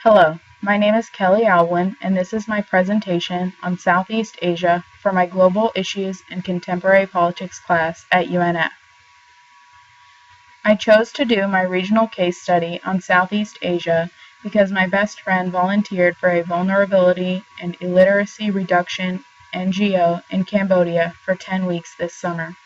Hello, my name is Kelly Alwyn, and this is my presentation on Southeast Asia for my Global Issues and Contemporary Politics class at UNF. I chose to do my regional case study on Southeast Asia because my best friend volunteered for a vulnerability and illiteracy reduction NGO in Cambodia for 10 weeks this summer.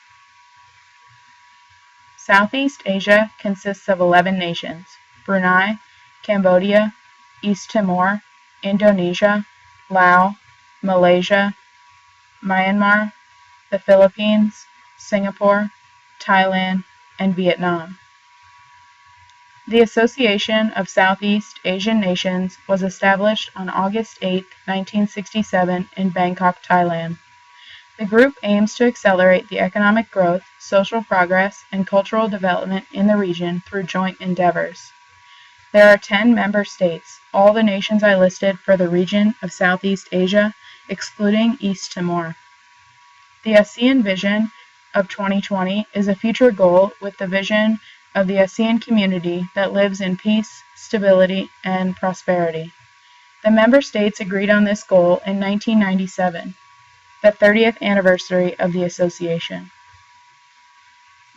Southeast Asia consists of 11 nations: Brunei, Cambodia, East Timor, Indonesia, Laos, Malaysia, Myanmar, the Philippines, Singapore, Thailand, and Vietnam. The Association of Southeast Asian Nations was established on August 8, 1967 in Bangkok, Thailand. The group aims to accelerate the economic growth, social progress, and cultural development in the region through joint endeavors. There are 10 member states, all the nations I listed for the region of Southeast Asia, excluding East Timor. The ASEAN Vision of 2020 is a future goal with the vision of the ASEAN community that lives in peace, stability, and prosperity. The member states agreed on this goal in 1997, the 30th anniversary of the association.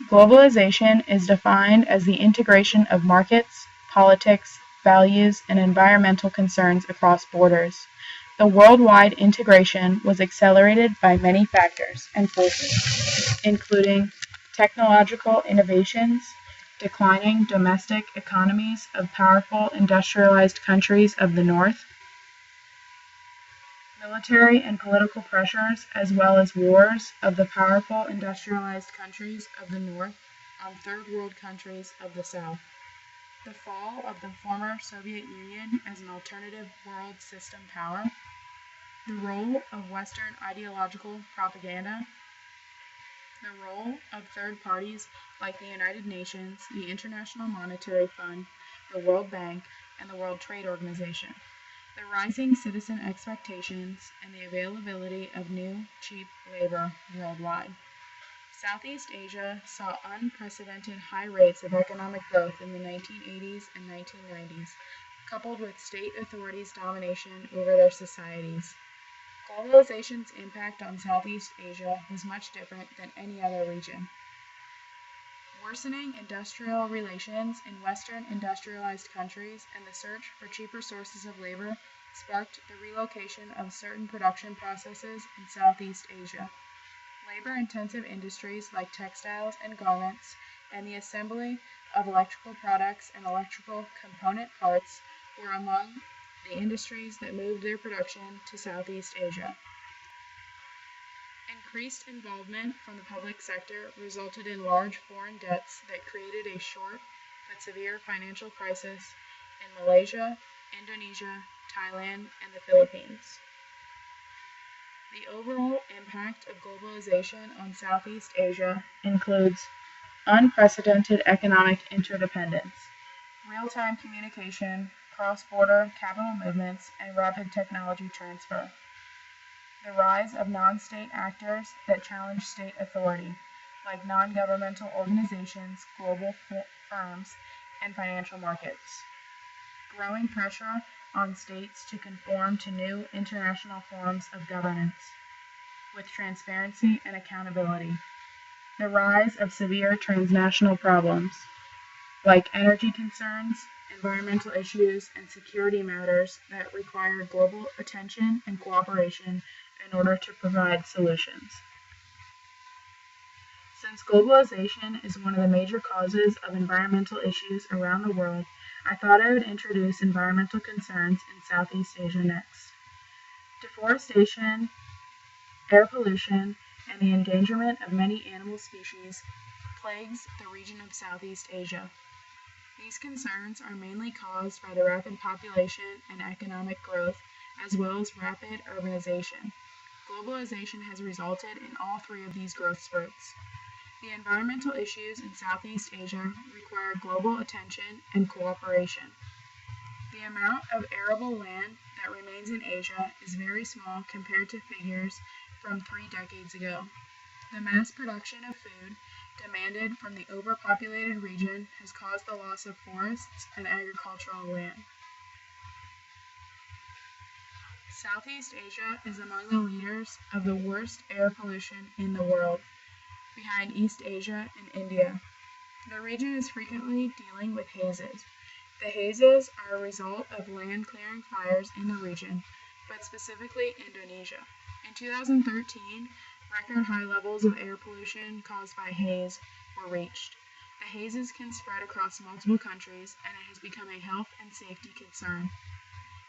Globalization is defined as the integration of markets, politics, values, and environmental concerns across borders. The worldwide integration was accelerated by many factors and forces, including technological innovations, declining domestic economies of powerful industrialized countries of the North, military and political pressures, as well as wars of the powerful industrialized countries of the North on third world countries of the South. The fall of the former Soviet Union as an alternative world system power, the role of Western ideological propaganda, the role of third parties like the United Nations, the International Monetary Fund, the World Bank, and the World Trade Organization, the rising citizen expectations, and the availability of new, cheap labor worldwide. Southeast Asia saw unprecedented high rates of economic growth in the 1980s and 1990s, coupled with state authorities' domination over their societies. Globalization's impact on Southeast Asia was much different than any other region. Worsening industrial relations in Western industrialized countries and the search for cheaper sources of labor sparked the relocation of certain production processes in Southeast Asia. Labor-intensive industries like textiles and garments, and the assembly of electrical products and electrical component parts were among the industries that moved their production to Southeast Asia. Increased involvement from the public sector resulted in large foreign debts that created a short but severe financial crisis in Malaysia, Indonesia, Thailand, and the Philippines. The overall impact of globalization on Southeast Asia includes unprecedented economic interdependence, real-time communication, cross-border capital movements, and rapid technology transfer. The rise of non-state actors that challenge state authority, like non-governmental organizations, global firms, and financial markets. Growing pressure on states to conform to new international forms of governance, with transparency and accountability. The rise of severe transnational problems, like energy concerns, environmental issues, and security matters that require global attention and cooperation in order to provide solutions. Since globalization is one of the major causes of environmental issues around the world, I thought I would introduce environmental concerns in Southeast Asia next. Deforestation, air pollution, and the endangerment of many animal species plagues the region of Southeast Asia. These concerns are mainly caused by the rapid population and economic growth, as well as rapid urbanization. Globalization has resulted in all three of these growth spurts. The environmental issues in Southeast Asia require global attention and cooperation. The amount of arable land that remains in Asia is very small compared to figures from 3 decades ago. The mass production of food demanded from the overpopulated region has caused the loss of forests and agricultural land. Southeast Asia is among the leaders of the worst air pollution in the world, behind East Asia and India. The region is frequently dealing with hazes. The hazes are a result of land clearing fires in the region, but specifically Indonesia. In 2013, record high levels of air pollution caused by haze were reached. The hazes can spread across multiple countries, and it has become a health and safety concern.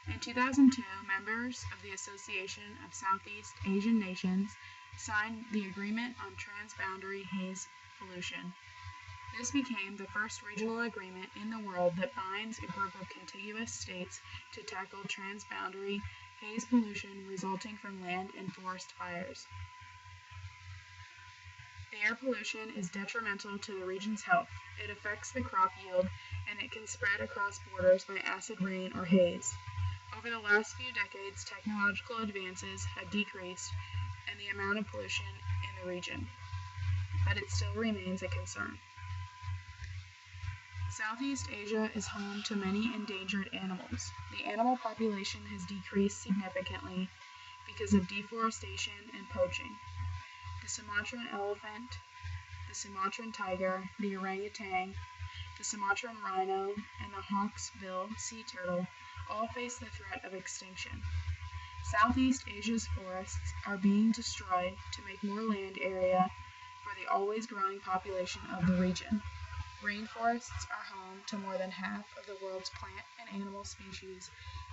In 2002, members of the Association of Southeast Asian Nations signed the Agreement on Transboundary Haze Pollution. This became the first regional agreement in the world that binds a group of contiguous states to tackle transboundary haze pollution resulting from land and forest fires. The air pollution is detrimental to the region's health. It affects the crop yield, and it can spread across borders by acid rain or haze. Over the last few decades, technological advances have decreased and the amount of pollution in the region, but it still remains a concern. Southeast Asia is home to many endangered animals. The animal population has decreased significantly because of deforestation and poaching. The Sumatran elephant, the Sumatran tiger, the orangutan, the Sumatran rhino, and the hawksbill sea turtle all face the threat of extinction. Southeast Asia's forests are being destroyed to make more land area for the always growing population of the region. Rainforests are home to more than half of the world's plant and animal species,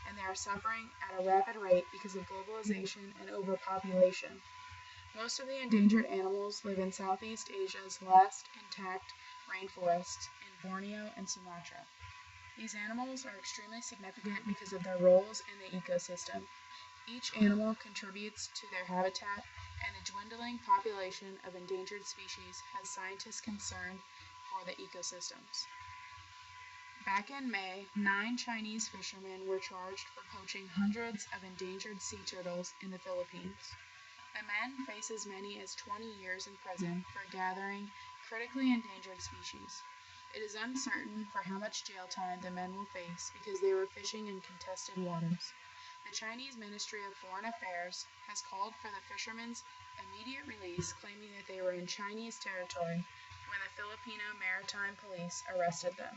and they are suffering at a rapid rate because of globalization and overpopulation. Most of the endangered animals live in Southeast Asia's last intact rainforests in Borneo and Sumatra. These animals are extremely significant because of their roles in the ecosystem. Each animal contributes to their habitat, and the dwindling population of endangered species has scientists concerned for the ecosystems. Back in May, 9 Chinese fishermen were charged for poaching hundreds of endangered sea turtles in the Philippines. The men face as many as 20 years in prison for gathering critically endangered species. It is uncertain for how much jail time the men will face because they were fishing in contested waters. The Chinese Ministry of Foreign Affairs has called for the fishermen's immediate release, claiming that they were in Chinese territory when the Filipino Maritime Police arrested them.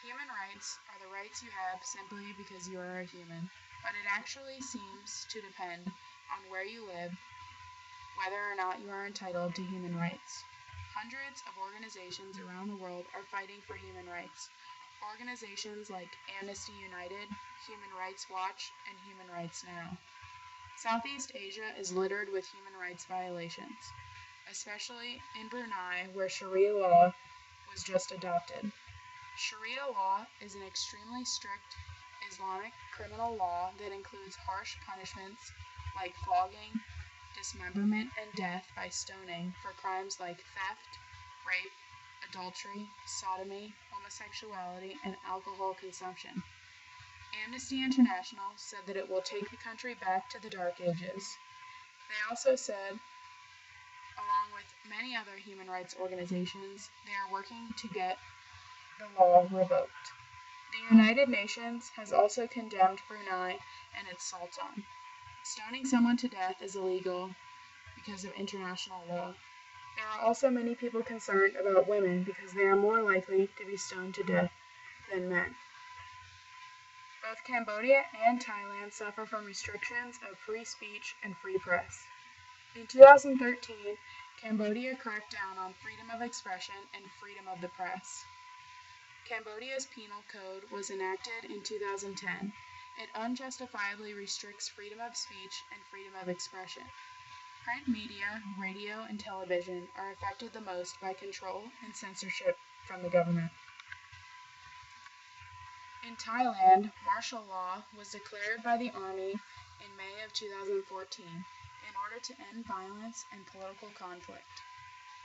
Human rights are the rights you have simply because you are a human, but it actually seems to depend on where you live, whether or not you are entitled to human rights. Hundreds of organizations around the world are fighting for human rights. Organizations like Amnesty United, Human Rights Watch, and Human Rights Now. Southeast Asia is littered with human rights violations, especially in Brunei, where Sharia law was just adopted. Sharia law is an extremely strict Islamic criminal law that includes harsh punishments like flogging, dismemberment, and death by stoning for crimes like theft, rape, adultery, sodomy, homosexuality, and alcohol consumption. Amnesty International said that it will take the country back to the Dark Ages. They also said, along with many other human rights organizations, they are working to get the law revoked. The United Nations has also condemned Brunei and its sultan. Stoning someone to death is illegal because of international law. There are also many people concerned about women because they are more likely to be stoned to death than men. Both Cambodia and Thailand suffer from restrictions of free speech and free press. In 2013, Cambodia cracked down on freedom of expression and freedom of the press. Cambodia's penal code was enacted in 2010. It unjustifiably restricts freedom of speech and freedom of expression. Print media, radio, and television are affected the most by control and censorship from the government. In Thailand, martial law was declared by the army in May of 2014 in order to end violence and political conflict.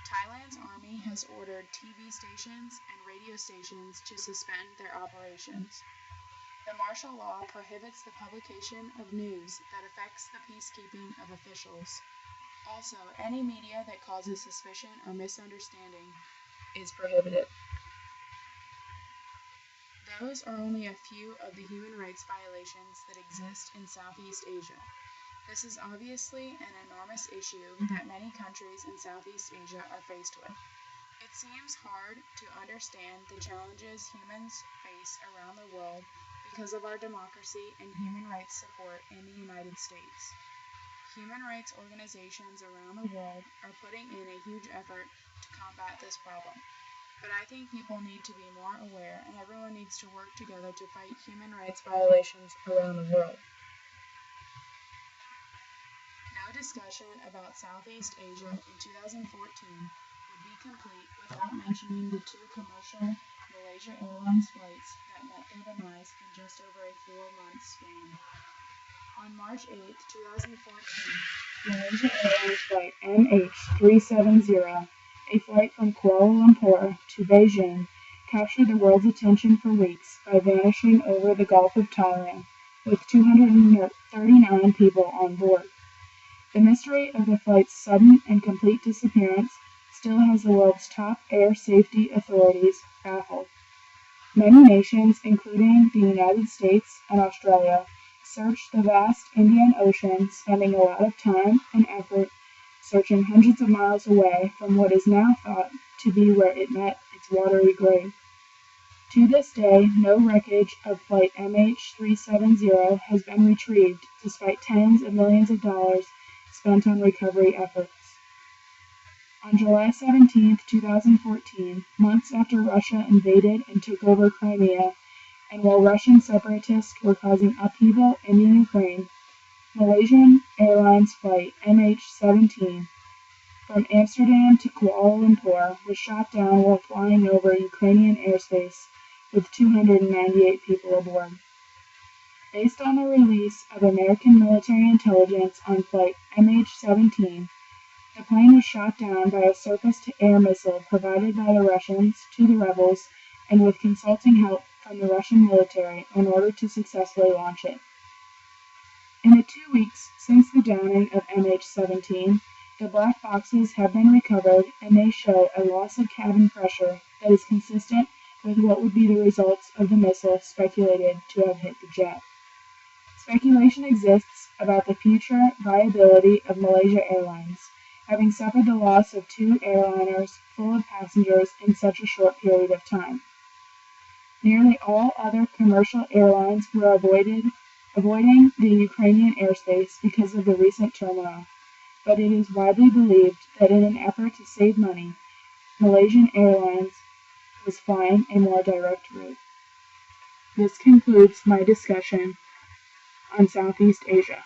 Thailand's army has ordered TV stations and radio stations to suspend their operations. The martial law prohibits the publication of news that affects the peacekeeping of officials. Also, any media that causes suspicion or misunderstanding is prohibited. Those are only a few of the human rights violations that exist in Southeast Asia. This is obviously an enormous issue that many countries in Southeast Asia are faced with. It seems hard to understand the challenges humans face around the world because of our democracy and human rights support in the United States. Human rights organizations around the world are putting in a huge effort to combat this problem. But I think people need to be more aware and everyone needs to work together to fight human rights violations around the world. No discussion about Southeast Asia in 2014 would be complete without mentioning the two commercial Malaysia Airlines flights that met their demise in just over a 4-month span. On March 8, 2014, Malaysia Airlines flight MH370, a flight from Kuala Lumpur to Beijing, captured the world's attention for weeks by vanishing over the Gulf of Thailand, with 239 people on board. The mystery of the flight's sudden and complete disappearance still has the world's top air safety authorities baffled. Many nations, including the United States and Australia, searched the vast Indian Ocean, spending a lot of time and effort searching hundreds of miles away from what is now thought to be where it met its watery grave. To this day, no wreckage of Flight MH370 has been retrieved, despite tens of millions of dollars spent on recovery efforts. On July 17, 2014, months after Russia invaded and took over Crimea, and while Russian separatists were causing upheaval in the Ukraine, Malaysian Airlines Flight MH17 from Amsterdam to Kuala Lumpur was shot down while flying over Ukrainian airspace with 298 people aboard. Based on the release of American military intelligence on Flight MH17, the plane was shot down by a surface-to-air missile provided by the Russians to the rebels and with consulting help from the Russian military in order to successfully launch it. In the 2 weeks since the downing of MH17, the black boxes have been recovered and they show a loss of cabin pressure that is consistent with what would be the results of the missile speculated to have hit the jet. Speculation exists about the future viability of Malaysia Airlines, having suffered the loss of 2 airliners full of passengers in such a short period of time. Nearly all other commercial airlines were avoiding the Ukrainian airspace because of the recent turmoil, but it is widely believed that in an effort to save money, Malaysian Airlines was flying a more direct route. This concludes my discussion on Southeast Asia.